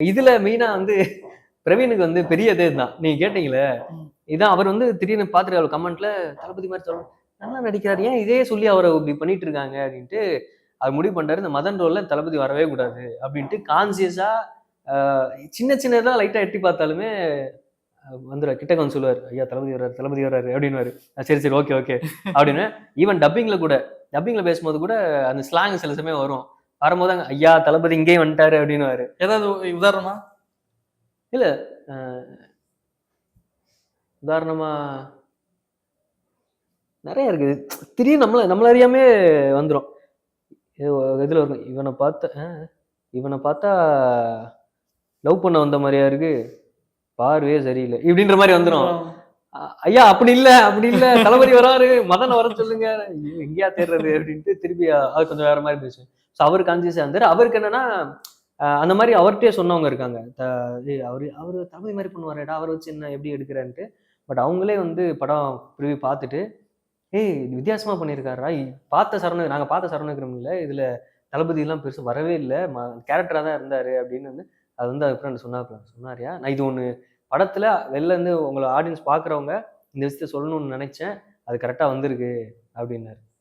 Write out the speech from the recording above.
இதுல மெயினா வந்து பிரவீனுக்கு வந்து பெரிய இதே தான். நீங்க கேட்டீங்களே, இதான் அவர் வந்து திடீர்னு பார்த்துட்டு அவர் கமெண்ட்ல தளபதி மாரி சொல்லணும். நல்லா நடிக்கிறாரு. ஏன் இதே சொல்லி அவர இப்படி பண்ணிட்டு இருக்காங்க அப்படின்ட்டு, அவர் முடிவு பண்றாரு. இந்த மதன் ரோல்ல தளபதி வரவே கூடாது அப்படின்ட்டு கான்ஷியஸா அ சின்ன சின்னதா லைட்டா எட்டி பார்த்தாலுமே வந்துருவாரு. கிட்டக்க வந்து சொல்லுவாரு. ஐயா தளபதி வர்றாரு, தளபதி வர்றாரு அப்படின்னுவாரு. சரி, சரி. Okay, okay. அப்படின்னு. ஈவன் டப்பிங்ல கூட டப்பிங்ல பேசும்போது கூட அந்த ஸ்லாங் சில சமயம் வரும். வரும்போது ஐயா தளபதி இங்கேயே வந்துட்டாரு அப்படின்னுவாரு. ஏதாவது உதாரணமா? இல்ல. அ உதாரணமா நெறைய இருக்குது. திடீர்னு நம்மள அறியாமயே வந்துரும். இதுல வரும். இவன பார்த்தா லவ் பண்ண வந்த மாரியா இருக்கு. பார்வையே சரியில்ல. இப்படின்ற மாரி வந்துரும். ஐயா அப்படி இல்ல, அப்படி இல்ல. தளபதி வராரு. மதன வர சொல்லுங்க. ஐயோ! எங்கேயா தேடுறது அப்படின்ட்டு திருப்பி அது கொஞ்சம் வேற மாரி பேசுவேன். ஸோ அவரு கான்ஷியஸா இருந்தாரு. அவருக்கு என்னன்னா, அந்த மாரி அவர்ட்டயே சொன்னவங்க இருக்காங்க. ஏய் அவரு அவரு தளபதி மாரி பண்ணுவாரேடா! அவர வச்சு என்ன எப்படி எடுக்குறன்ட்டு. பட் அவங்களே வந்து படம் ப்ரிவ்யூ பார்த்துட்டு, ஏய் இது வித்தியாசமா பண்ணியிருக்காருடா. நாங்க பார்த்த சரவண விக்ரம்ல இதுல தளபதிலாம் பெருசா வரவே இல்ல. கேரக்டரா தான் இருந்தாரு அப்படின்னு வந்து அது வந்து அதுக்கப்புறம் எனக்கு சொன்னாப்ல. சொன்னாருயா, நான் இது ஒண்ணு படத்துல வெளில இருந்து உங்கள ஆடியன்ஸ் பார்க்குறவங்க இந்த விஷயத்த சொல்லணும்னு நெனைச்சேன். அது கரெக்ட்டா வந்திருக்கு அப்டின்னாரு.